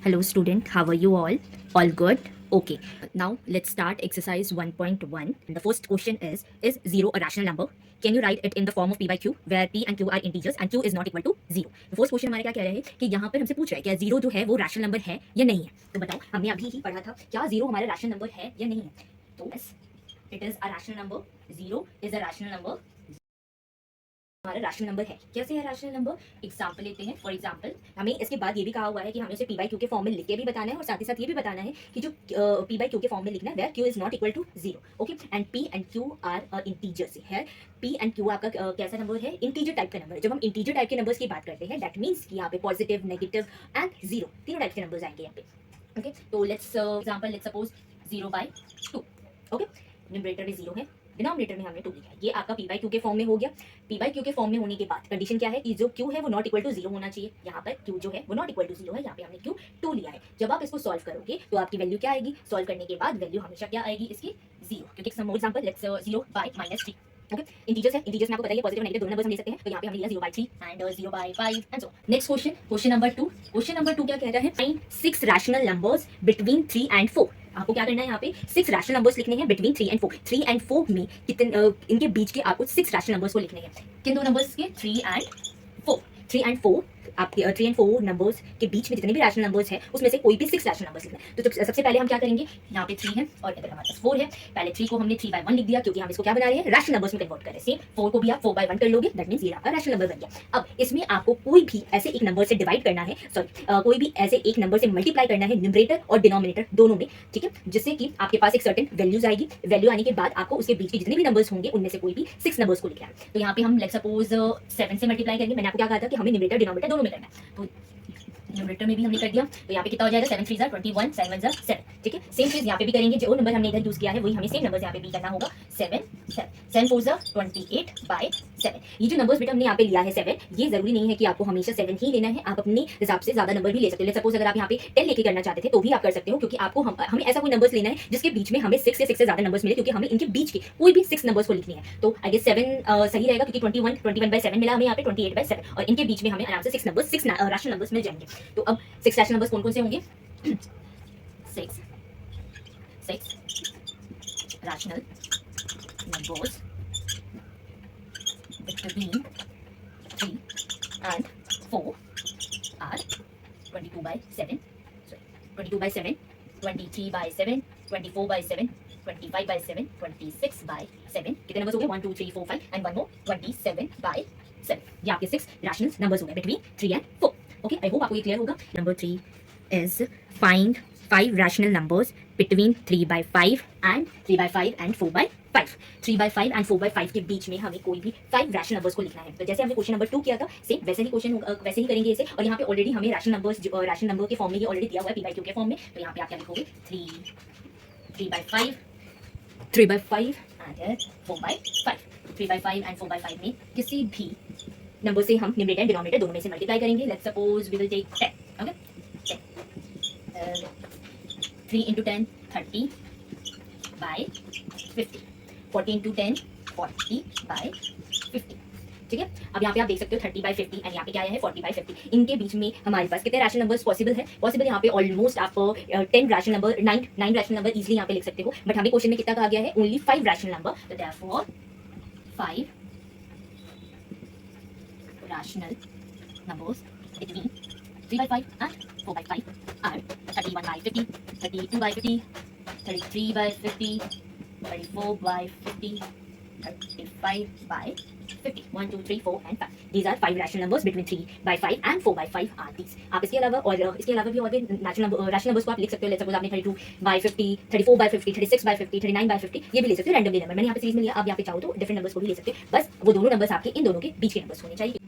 Hello student, how are you all? All good? Okay. Now let's start exercise 1.1. The first question is 0 a rational number? Can you write it in the form of p by q where p and q are integers and q is not equal to 0? The first question हमारा क्या कह रहा है कि यहाँ पर हमसे पूछ रहा है क्या 0 जो है वो रैशनल नंबर है या नहीं है? तो बताओ, हमने अभी ही पढ़ा था क्या 0 हमारा रैशनल नंबर है या नहीं है? तो it is a rational number. 0 is a rational number. हमारा रैशनल नंबर है. कैसे है रैशनल नंबर? एग्जांपल लेते हैं. फॉर एग्जांपल हमें इसके बाद ये भी कहा हुआ है कि हमें उसे पी बाई क्यू के फॉर्म में लिख के भी बताना है और साथ ही साथ ये भी बताना है कि जो पी बाई क्यू के फॉर्म में लिखना है where Q is not equal to 0. Okay, and P and Q are integers है. पी एंड क्यू आपका कैसा नंबर है? इंटीजर टाइप का नंबर है. जब हम इंटीजर टाइप के नंबर्स की बात करते हैं दैट मीन्स कि यहाँ पे पॉजिटिव, नेगेटिव एंड 0 तीनों टाइप के नंबर्स आएंगे यहाँ पे. ओके, तो let's example let's suppose 0/2. Okay, numerator में 0 है, डिनोमिनेटर में हमने 2 लिखा है. ये आपका पी बाई क्यू के फॉर्म में हो गया. पी बाई क्यू के फॉर्म में होने के बाद कंडीशन क्या है कि जो क्यू है वो नॉट इक्वल टू 0 होना चाहिए. यहाँ पर क्यू जो है वो नॉट इक्वल टू 0 है. यहाँ पे हमने क्यू 2 लिया है. जब आप इसको सॉल्व करोगे तो आपकी वैल्यू क्या आएगी? सॉल्व करने के बाद वैल्यू हमेशा क्या आएगी इसकी? 0. क्योंकि some more example let's 0/-3. Okay, integers है. इंटीजर्स में आपको पता है पॉजिटिव नेगेटिव दोनों नंबर्स हम ले सकते हैं. तो यहाँ पे हमने लिया 0/3 and 0/5 and so. Next question number 2. Question number 2 क्या कह रहा है? Find 6 rational numbers between 3 and 4. आपको क्या करना है यहाँ पे? 6 रैशनल नंबर्स लिखने हैं बिटवीन 3 एंड 4. 3 एंड 4 में कितने इनके बीच के आपको 6 रैशनल नंबर्स को लिखने हैं. किन दो नंबर्स के? 3 एंड 4. 3 एंड 4 आपके 3 एंड 4 नंबर्स के बीच में जितने भी रैशनल नंबर्स हैं उसमें से कोई भी 6 रैशनल नंबर्स लिखना है. तो सबसे पहले हम क्या करेंगे? यहाँ पे 3 है और इधर हमारे पास 4 है. पहले 3 को हमने 3/1 लिख दिया क्योंकि हम इसको क्या बना रहे हैं? रैशनल नंबर्स में कन्वर्ट कर रहे हैं. सेम 4 को भी आप 4/1 कर लोगे, दैट मींस ये आपका रैशनल नंबर बन गया. अब इसमें आपको कोई भी ऐसे एक नंबर से डिवाइड करना है, सॉरी कोई भी ऐसे एक नंबर से मल्टीप्लाई करना है न्यूमरेटर और डिनोमिनेटर दोनों में. ठीक है, जिससे कि आपके पास एक सर्टेन वैल्यूज आएगी. वैल्यू आने के बाद आपको उसके बीच के जितने भी नंबर्स होंगे उनमें से कोई भी 6 नंबर्स को लिखना है. तो यहाँ पे हम लेट्स सपोज 7 से मल्टीप्लाई करेंगे. मैंने आपको क्या कहा था कि हमें न्यूमरेटर डिनोमिनेटर दोनों में करना है. तो न्यूमरेटर में भी हमने कर दिया. तो यहाँ पे कितना हो जाएगा? 7 3 21, 7 1 7. ठीक है, सेम चीज यहाँ पे भी करेंगे. जो नंबर हमने इधर यूज किया है वही हमें सेम नंबर यहाँ पे भी करना होगा. 7 7 4 28/7. ये जो नंबर्स बेटा हमने यहाँ पे लिया है 7, ये जरूरी नहीं है कि आपको हमेशा 7 ही लेना है. आप अपने हिसाब से ज्यादा नंबर भी ले सकते हो. सपोज अगर आप यहाँ पे 10 लेके करना चाहते थे तो भी आप कर सकते हो क्योंकि आपको हमें ऐसा कोई नंबर्स लेना है जिसके बीच में हमें 6 से ज्यादा नंबर्स मिले क्योंकि हमें इनके बीच के कोई भी 6 नंबर्स को लिखनी है. तो आई गेस 7 सही रहेगा क्योंकि 21/7 मिला हमें यहाँ पे 28/7 और इनके बीच में हमें आराम से 6 नंबर्स 6 रैशनल नंबर्स मिल जाएंगे. तो अब 6 रैशनल नंबर्स कौन-कौन से होंगे? 6 rational numbers between 3 and 4 are 22/7, 23/7, 24/7, 25/7, 26/7. कितने नंबर्स हो गए? 1 2 3 4 5 एंड वन मोर 27/7. ये आपके 6 रैशनल नंबर्स हो गए between 3 and 4. Okay, I hope आपको ये क्लियर होगा. Number 3 is find 5 rational numbers between 3/5 and 3/5 and 4/5. 3/5 and 4/5 के बीच में हमें कोई भी 5 रैशनल नंबर्स को लिखना है. तो जैसे हमने क्वेश्चन नंबर 2 किया था सेम वैसे ही क्वेश्चन वैसे ही करेंगे इसे. और यहाँ पे ऑलरेडी हमें रैशनल नंबर्स रैशनल नंबर के फॉर्म में ये ऑलरेडी दिया हुआ है पी बाई क्यू के फॉर्म में. तो यहाँ पे आप क्या लिखोगे? 3/5 एंड 4/5. 3/5 एंड 4/5 में किसी भी नंबर से हम न्यूमरेटर एंड डिनोमिनेटर दोनों में से मल्टीप्लाई करेंगे. Let's suppose we will take 10. Okay, 3 into 10 30/50. 40 into 10 40/50. ठीक है, अब यहाँ पे आप देख सकते हो 30/50 एंड यहाँ पे क्या है? 40/50. इनके बीच में हमारे पास कितने रैशनल नंबर्स पॉसिबल है? पॉसिबल यहाँ पे ऑलमोस्ट आप 10 rational number 9 rational number easily यहाँ पे लिख सकते हो. बट हमें क्वेश्चन में कितना कहा गया है? Only 5 rational number. तो therefore 5 rational numbers between 3/5 and 4/5 are 31/50, 32/50, 33/50, 34/50, 35/50. 1 2 3 4 and 5. These are 5 rational numbers between 3/5 and 4/5 are these. आप इसके अलावा भी और भी रैशनल नंबर्स को आप लिख सकते हो. लेट्स सपोज आपने 32/50, 34/50, 36/50, 39/50 ये भी ले सकते हो रैंडमली नंबर. मैंने यहाँ पे सीरीज में लिया. आप यहाँ पे चाहो तो डिफरेंट नंबर्स को भी ले सकते हो. बस वो दोनों नंबर्स आपके इन दोनों के बीच के नंबर्स होने चाहिए.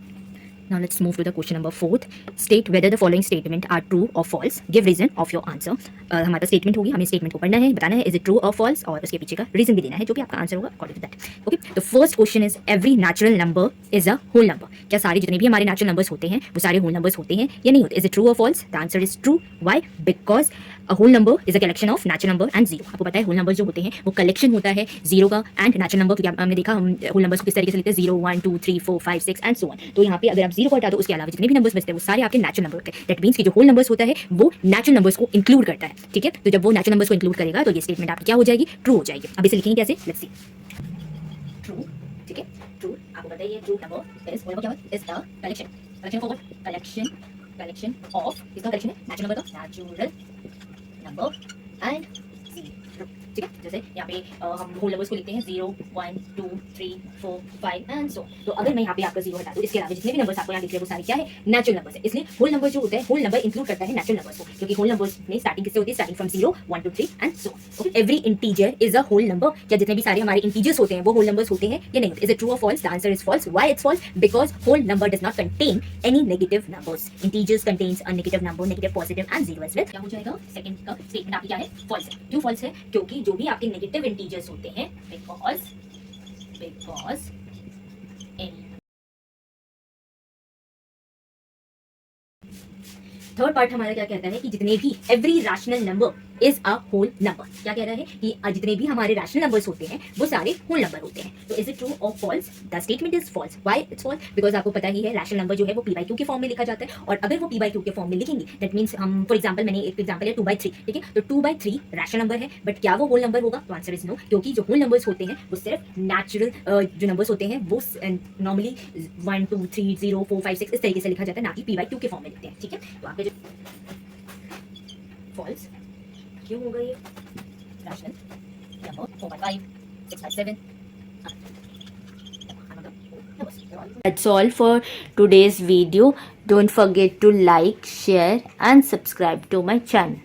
Now let's move to the question number 4. State whether the following statement are true or false. Give reason of your answer. हमारा स्टेटमेंट होगी, हमें स्टेटमेंट को पढ़ना है, बताना है इज इट ट्रू और फॉल्स और उसके पीछे का रीजन भी देना है जो कि आपका आंसर होगा अकॉर्डिंग टू दैट. ओके, तो first question is every natural number is a whole number. क्या सारे जितने भी हमारे नेचुरल नंबर्स होते हैं वो सारे होल नंबर्स होते हैं या नहीं होते? इज इट ट्रू और false? The answer is true. Why? Because a whole number is a collection of natural number and zero. आपको पता है होल नंबर जो होते हैं वो कलेक्शन होता है जीरो का एंड नेचुरल नंबर. क्योंकि हमने देखा हम होल नंबर्स को किस तरीके से लिखते हैं 0 1 2 3 4 5 6 एंड सो ऑन. तो यहाँ पे अगर आप जीरो को हटा दो, उसके अलावा जितने भी नंबर्स बचते हैं वो सारे आपके नेचुरल नंबर होते हैं। दैट मीन्स कि जो होल नंबर्स होता है वो नेचुरल नंबर्स को इंक्लूड करता है, ठीक है। तो जब वो नेचुरल नंबर्स को इंक्लूड करेगा तो ये स्टेटमेंट आपकी क्या हो जाएगी, ट्रू हो जाएगी। अब इसे लिखेंगे कैसे, लेट्स सी। ट्रू, ठीक है, ट्रू आपको पता ही है, ट्रू नंबर इज, क्या is the collection of what, collection of, इसका कलेक्शन है नेचुरल नंबर का, नेचुरल नंबर एंड जीरो, ठीक है। जैसे यहाँ पे हम होल नंबर्स को लिखते हैं 0 1 2 3 4 5 एंड सो। तो अगर मैं यहाँ पे आपका जीरो हटा दूँ, इसके अलावा जितने भी नंबर्स आपको यहाँ दिख रहे हैं वो सारे क्या है, नेचुरल नंबर्स है। इसलिए होल नंबर जो होता है, होल नंबर इंक्लूड करता है नेचुरल नंबर्स को, क्योंकि होल नंबर्स में स्टार्टिंग किससे होती है, starting from 0 1 2 3 and so. Okay, every integer is a whole number. क्या जितने भी सारे हमारे इंटीजर्स होते हैं वो होल नंबर्स होते हैं या नहीं होते? इज इट ट्रू और false? The answer is false. Why it's false? Because whole number does not contain any negative numbers. Integers contains a negative number, negative, positive and zero as well. क्या हो जाएगा, second का statement आपकी क्या है, false है। क्यों false है? क्योंकि जो भी आपके नेगेटिव इंटीजर्स होते हैं, बिकॉज थर्ड पार्ट हमारा क्या कहता है कि जितने भी every rational number is a whole number. क्या कह रहा है कि जितने भी हमारे रैशनल नंबर्स होते हैं वो सारे होल नंबर होते हैं। तो इज इट ट्रू और false? The statement is false. Why it's false? Because आपको पता ही है रैशनल नंबर जो है वो p by q के फॉर्म में लिखा जाता है, और अगर वो p by q के फॉर्म में लिखेंगे दैट मीन्स हम फॉर एग्जांपल, मैंने एक एग्जांपल है 2/3, ठीक है। तो 2/3 रैशनल नंबर है, बट क्या वो होल नंबर होगा? तो आंसर इज नो, क्योंकि जो होल नंबर्स होते हैं वो सिर्फ नेचुरल जो नंबर्स होते हैं वो नॉर्मली 1 2 3 0 4 5 6 इस तरीके से लिखा जाता है, ना कि p by q के फॉर्म में लिखते हैं, ठीक है। तो आपके जो फॉल्स क्यों होगा ये, rational number 4/5 6/7। That's all for today's video. Don't forget to like, share and subscribe to my channel.